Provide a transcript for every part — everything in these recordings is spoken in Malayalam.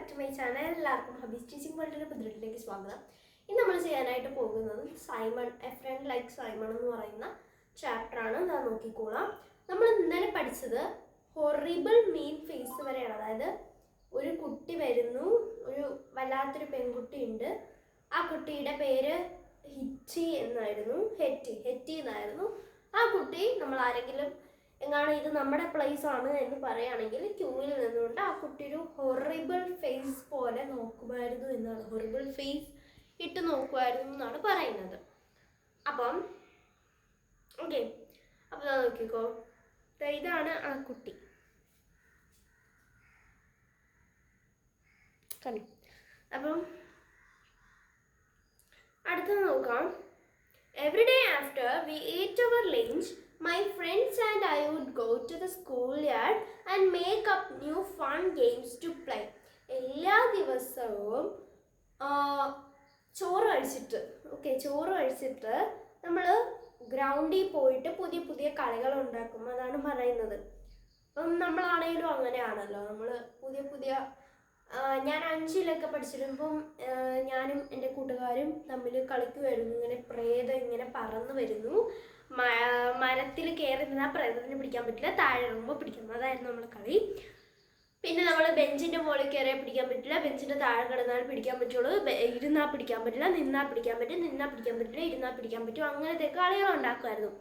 Back to my channel. എല്ലാവർക്കും ഹബീസ് ടീച്ചിങ് വേൾഡിൻ്റെ പുതിയതിലേക്ക് സ്വാഗതം. ഇന്ന് നമ്മൾ ചെയ്യാനായിട്ട് പോകുന്നത് Simon a friend like Simon എന്ന് പറയുന്ന ചാപ്റ്ററാണ്. ഞാൻ നോക്കിക്കോളാം. നമ്മൾ ഇന്നലെ പഠിച്ചത് ഹൊറിബിൾ മീൻ ഫേസ് വരെയാണ്. അതായത് ഒരു കുട്ടി വരുന്നു, ഒരു വല്ലാത്തൊരു പെൺകുട്ടി ഉണ്ട്. ആ കുട്ടിയുടെ പേര് ഹെറ്റി എന്നായിരുന്നു. ആ കുട്ടി നമ്മൾ ആരെങ്കിലും എങ്ങാണ് ഇത് നമ്മുടെ പ്ലേസ് ആണ് എന്ന് പറയുകയാണെങ്കിൽ ക്യൂവിൽ നിന്നുകൊണ്ട് ആ കുട്ടി ഒരു ഹൊറിബിൾ ഫേസ് പോലെ നോക്കുമായിരുന്നു എന്നാണ്, ഹൊറിബിൾ ഫേസ് ഇട്ട് നോക്കുമായിരുന്നു എന്നാണ് പറയുന്നത്. അപ്പം ഓക്കെ, അപ്പോൾ നോക്കിക്കോ, ഇതാണ് ആ കുട്ടി. അപ്പം അടുത്തത് നോക്കാം. Every day after we ate our lunch, my friends and I would go to the schoolyard and make up new fun games to play. എല്ലാ ദിവസവും ചോറ് കഴിച്ചിട്ട് നമ്മൾ ഗ്രൗണ്ടിൽ പോയിട്ട് പുതിയ പുതിയ കളികൾ ഉണ്ടാക്കും. അതാണ് പറയുന്നത്. അപ്പം നമ്മളാണെങ്കിലും അങ്ങനെയാണല്ലോ, നമ്മൾ പുതിയ ഞാൻ 5-ലൊക്കെ പഠിച്ചിരുമ്പം ഞാനും എൻ്റെ കൂട്ടുകാരും തമ്മിൽ കളിക്കുമായിരുന്നു. ഇങ്ങനെ പ്രേതം ഇങ്ങനെ പറന്ന് വരുന്നു, മരത്തിൽ കയറി നിന്നാൽ പ്രേതത്തിന് പിടിക്കാൻ പറ്റില്ല, താഴെ ഇറങ്ങുമ്പോൾ പിടിക്കണം. അതായിരുന്നു നമ്മുടെ കളി. പിന്നെ നമ്മൾ ബെഞ്ചിൻ്റെ മുകളിൽ കയറിയാൽ പിടിക്കാൻ പറ്റില്ല, ബെഞ്ചിൻ്റെ താഴെ കിടന്നാൽ പിടിക്കാൻ പറ്റുള്ളൂ, ഇരുന്നാൽ പിടിക്കാൻ പറ്റില്ല, നിന്നാൽ പിടിക്കാൻ പറ്റും, നിന്നാൽ പിടിക്കാൻ പറ്റില്ല, ഇരുന്നാൽ പിടിക്കാൻ പറ്റും. അങ്ങനത്തെ കളികൾ ഉണ്ടാക്കുമായിരുന്നു.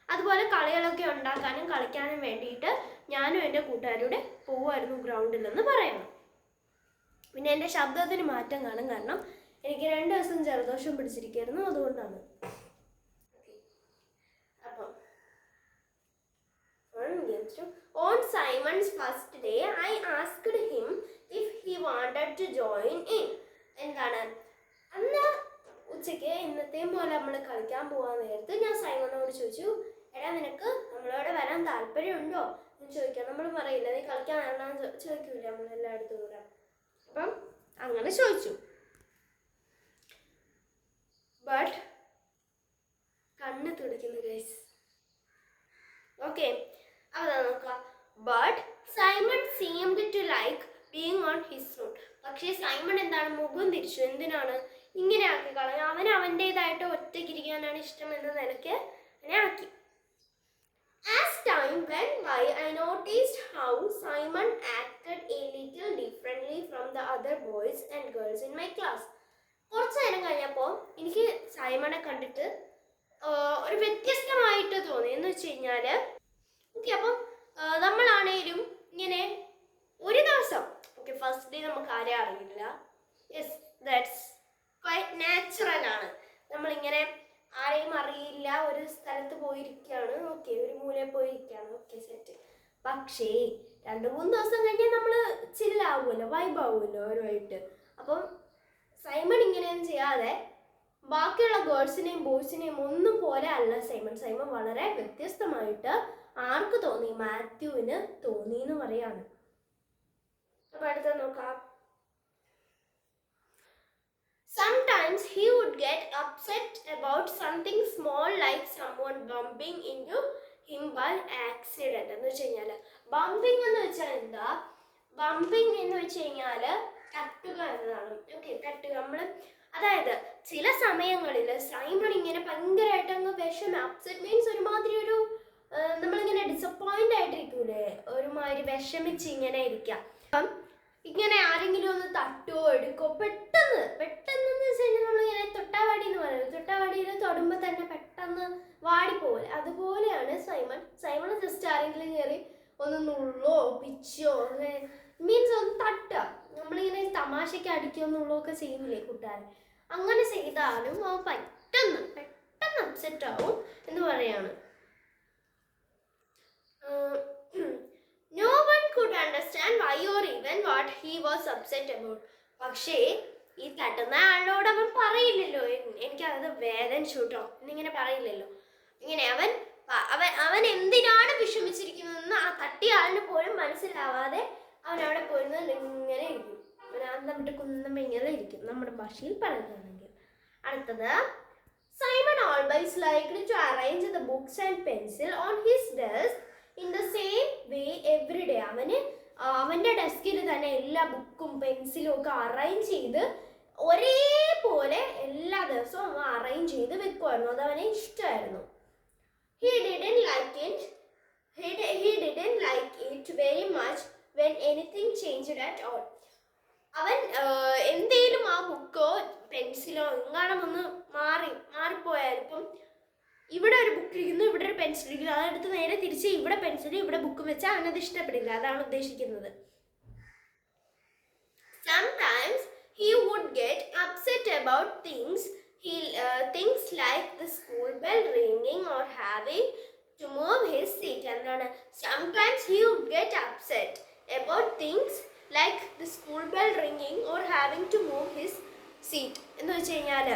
അതുപോലെ കളികളൊക്കെ ഉണ്ടാക്കാനും കളിക്കാനും വേണ്ടിയിട്ട് ഞാനും എൻ്റെ കൂട്ടുകാരുടെ പോവുമായിരുന്നു ഗ്രൗണ്ടിലെന്ന് പറയണം. പിന്നെ എൻ്റെ ശബ്ദത്തിന് മാറ്റം കാണും, കാരണം എനിക്ക് 2 ദിവസം ജലദോഷം പിടിച്ചിരിക്കുകയായിരുന്നു, അതുകൊണ്ടാണ്. അപ്പം on Simon's first day, I asked him if he wanted to join in. എന്താണ്, അന്ന് ഉച്ചയ്ക്ക് ഇന്നത്തെയും പോലെ നമ്മൾ കളിക്കാൻ പോകാൻ നേരത്ത് ഞാൻ സൈമണോട് ചോദിച്ചു, എടാ നിനക്ക് നമ്മളോട് വരാൻ താല്പര്യമുണ്ടോ എന്ന് ചോദിക്കാം. നമ്മൾ പറയില്ല നീ കളിക്കാൻ വരണമെന്ന് ചോദിക്കൂല നമ്മൾ എല്ലായിടത്തും കൂടെ. അപ്പം അങ്ങനെ ചോദിച്ചു. ബട്ട് കണ്ണ് തുടയ്ക്കുന്നു ഗൈസ്. ഓക്കെ, അതാ നോക്കാം. But Simon seemed to like being on his room. പക്ഷേ സൈമൺ എന്താണ്, മുഖം തിരിച്ചു. എന്തിനാണ് ഇങ്ങനെ ആക്കി കളഞ്ഞു? അവൻ്റേതായിട്ട് ഒറ്റയ്ക്കിരിക്കാനാണ് ഇഷ്ടം എന്ന നിലയ്ക്ക് അങ്ങനെ ആക്കി. As time went by, I noticed how Simon acted a little differently from the other boys and girls in my class. കുറച്ച് നേരം കഴിഞ്ഞപ്പോൾ എനിക്ക് സൈമണെ കണ്ടിട്ട് ഒരു വ്യത്യസ്തമായിട്ട് തോന്നി. എന്ന് വെച്ച് കഴിഞ്ഞാൽ ഓക്കെ, അപ്പം നമ്മളാണേലും ഇങ്ങനെ ഒരു ദിവസം ഫസ്റ്റ് ഡേ നമുക്ക് ആരെയും അറിയില്ല. യെസ്, ദാറ്റ്സ് ക്വൈറ്റ് നാച്ചുറൽ ആണ്. നമ്മളിങ്ങനെ ആരെയും അറിയില്ല, ഒരു സ്ഥലത്ത് പോയിരിക്കുകയാണ്, ഓക്കെ, ഒരു മൂലയിൽ പോയിരിക്കുകയാണ്, ഓക്കെ സെറ്റ്. പക്ഷേ 2-3 ദിവസം കഴിഞ്ഞാൽ നമ്മൾ ചില്ലാവുമല്ലോ, വൈബാവുമല്ലോ അവരുമായിട്ട്. അപ്പം സൈമൺ ഇങ്ങനെയൊന്നും ചെയ്യാതെ ബാക്കിയുള്ള ഗേൾസിനെയും ബോയ്സിനെയും ഒന്നും പോലെ അല്ല സൈമൺ വളരെ വ്യത്യസ്തമായിട്ട് ആർക്ക് തോന്നി? മാത്യുവിന് തോന്നി എന്ന് പറയാണ്. അപ്പം അടുത്ത നോക്കാം. Sometimes he would get upset about something small like someone bumping into him by accident. എന്ന് വെച്ച് കഴിഞ്ഞാൽ ബംപിങ് എന്ന് വെച്ചാൽ എന്താ? ബംപിങ് എന്ന് വെച്ച് കഴിഞ്ഞാൽ തട്ടുക എന്നതാണ്. ഓക്കെ, തട്ടുക. നമ്മൾ അതായത് ചില സമയങ്ങളിൽ സൈമൺ ഇങ്ങനെ ഭയങ്കരമായിട്ട് അങ്ങ് അപ്സെറ്റ് മീൻസ് ഒരുമാതിരി ഒരു നമ്മളിങ്ങനെ ഡിസപ്പോയിൻ്റ് ആയിട്ടിരിക്കൂലേ, ഒരുമാതിരി വിഷമിച്ച് ഇങ്ങനെ ഇരിക്കാം. അപ്പം ഇങ്ങനെ ആരെങ്കിലും ഒന്ന് തട്ടോ എടുക്കോ പെട്ടെന്ന് എന്ന് വെച്ച് കഴിഞ്ഞാൽ നമ്മളിങ്ങനെ തൊട്ടാവാടി എന്ന് പറയുന്നത്, തൊട്ടാവാടിയിൽ തൊടുമ്പോൾ തന്നെ പെട്ടെന്ന് വാടിപ്പോലെ. അതുപോലെയാണ് സൈമൺ ജസ്റ്റ് ആരെങ്കിലും കയറി ഒന്ന് നുള്ളോ പിച്ചോ അങ്ങനെ മീൻസ് ഒന്ന് തട്ടുക, നമ്മളിങ്ങനെ തമാശയ്ക്ക് അടിക്കുക എന്നുള്ളതൊക്കെ ചെയ്യൂലേ കൂട്ടുകാരൻ, അങ്ങനെ ചെയ്താലും അവൻ പെട്ടെന്ന് അപ്സെറ്റ് ആവും എന്ന് പറയാണ്. No one could understand why or even what he was upset about. പക്ഷേ ഈ തട്ടുന്ന ആളിനോട് അവൻ പറയില്ലല്ലോ, എനിക്കത് വേദനിച്ചു കേട്ടോ എന്നിങ്ങനെ പറയില്ലല്ലോ. ഇങ്ങനെ അവൻ എന്തിനാണ് വിഷമിച്ചിരിക്കുന്നതെന്ന് ആ തട്ടിയ ആളിന് പോലും മനസ്സിലാവാതെ അവൻ അവിടെ പോയിരുന്നത് ഇങ്ങനെ ഇരിക്കും, അവൻ വിട്ട് കുന്നമ്മ ഇങ്ങനെ ഇരിക്കും, നമ്മുടെ ഭാഷയിൽ പറയുകയാണെങ്കിൽ. അടുത്തത്, Simon always liked to arrange the books and pencil on his desk in the same way every day. അവൻ്റെ ഡെസ്കിൽ തന്നെ എല്ലാ എല്ലാ ബുക്കും പെൻസിലും ഒക്കെ അറേഞ്ച് ചെയ്ത് ഒരേപോലെ എല്ലാ ദിവസവും അവൻ അറേഞ്ച് ചെയ്ത് വെക്കുമായിരുന്നു. അത് അവനെ ഇഷ്ടമായിരുന്നു. He didn't like it very much when anything changed at all. അവൻ എന്തേലും ആ ബുക്കോ പെൻസിലോ എങ്ങാനും ഒന്ന് മാറിപ്പോയാൽ ഇപ്പം ഇവിടെ ഒരു ബുക്ക് ഇരിക്കുന്നു, ഇവിടെ ഒരു പെൻസിൽ ഇരിക്കുന്നു, അതെടുത്ത് നേരെ തിരിച്ച് ഇവിടെ പെൻസിലും ഇവിടെ ബുക്കും വെച്ചാൽ അവനത് ഇഷ്ടപ്പെടില്ല. അതാണ് ഉദ്ദേശിക്കുന്നത്. Sometimes he would get upset about things like the school bell ringing or having to move his seat. എന്താണ്? Sometimes he would get upset about things like the school bell ringing or having to move his seat. എന്ന് വെച്ച് കഴിഞ്ഞാൽ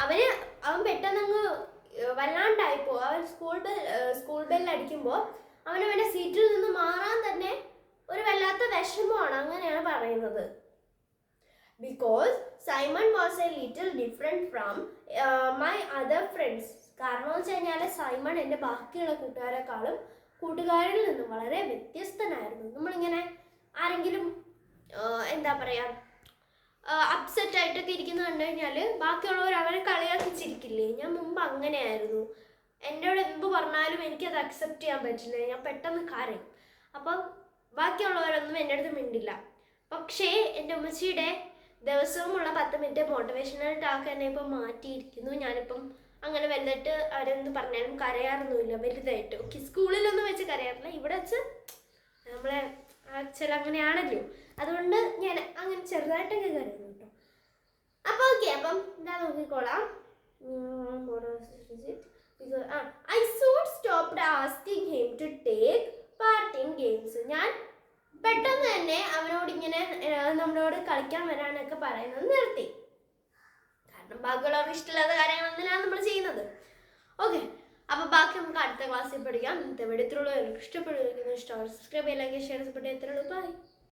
അവൻ പെട്ടെന്നങ്ങ് വല്ലാണ്ടായിപ്പോ. അവൻ സ്കൂൾ ബെൽ അടിക്കുമ്പോൾ അവൻ്റെ സീറ്റിൽ നിന്ന് മാറാൻ തന്നെ ഒരു വല്ലാത്ത വിഷമമാണ്. അങ്ങനെയാണ് പറയുന്നത്. Because Simon was a little different from my other friends. കാരണം എന്ന് വെച്ച് കഴിഞ്ഞാൽ സൈമൺ എൻ്റെ ബാക്കിയുള്ള കൂട്ടുകാരിൽ നിന്നും വളരെ വ്യത്യസ്തനായിരുന്നു. നമ്മളിങ്ങനെ ആരെങ്കിലും എന്താ പറയുക അപ്സെറ്റ് ആയിട്ടൊക്കെ ഇരിക്കുന്നത് കണ്ടു കഴിഞ്ഞാൽ ബാക്കിയുള്ളവർ അവരെ കളിയാക്കി ചിരിക്കില്ലേ? ഞാൻ മുമ്പ് അങ്ങനെയായിരുന്നു. എന്നോട് എന്ത് പറഞ്ഞാലും എനിക്കത് അക്സെപ്റ്റ് ചെയ്യാൻ പറ്റില്ല. ഞാൻ പെട്ടെന്ന് കരയും. അപ്പം ബാക്കിയുള്ളവരൊന്നും എൻ്റെ അടുത്ത് മിണ്ടില്ല. പക്ഷേ എൻ്റെ ഉമ്മച്ചിയുടെ ദിവസവുമുള്ള 10 മിനിറ്റ് മോട്ടിവേഷണൽ ടാക്ക് എന്നെ ഇപ്പം മാറ്റിയിരിക്കുന്നു. ഞാനിപ്പം അങ്ങനെ വലുതായിട്ട് അവരെന്ത് പറഞ്ഞാലും കരയാറൊന്നുമില്ല വലുതായിട്ട്. ഓക്കെ, സ്കൂളിലൊന്നും വെച്ച് കരയാറില്ല, ഇവിടെ വെച്ച് നമ്മളെ ആക്ച്വൽ അങ്ങനെയാണല്ലോ. അതുകൊണ്ട് ഞാൻ അങ്ങനെ ചെറുതായിട്ടൊക്കെ കരയുന്നു കേട്ടോ. അപ്പം ഓക്കെ, അപ്പം എന്താ നോക്കിക്കോളാം. I soon stopped asking him to take part in games. ഞാൻ പെട്ടെന്ന് തന്നെ അവനോട് ഇങ്ങനെ നമ്മളോട് കളിക്കാൻ വരാനൊക്കെ പറയുന്നത് നിർത്തി. കാരണം ബാക്കിയുള്ളവർക്ക് ഇഷ്ടമില്ലാത്ത കാര്യങ്ങളൊന്നുമില്ല നമ്മൾ ചെയ്യുന്നത്. ഓക്കെ, അപ്പോൾ ബാക്കി നമുക്ക് അടുത്ത ക്ലാസ്സിൽ പഠിക്കാം. ഇന്നത്തെ വീഡിയോ ഇത്രയുള്ളൂ. ഇഷ്ടപ്പെടുക, സബ്സ്ക്രൈബ് ചെയ്യാൻ, ലൈക്ക്, ഷെയർ, സപ്പോർട്ട് ചെയ്യാൻ. ഇത്രയുള്ളൂ. ബൈ.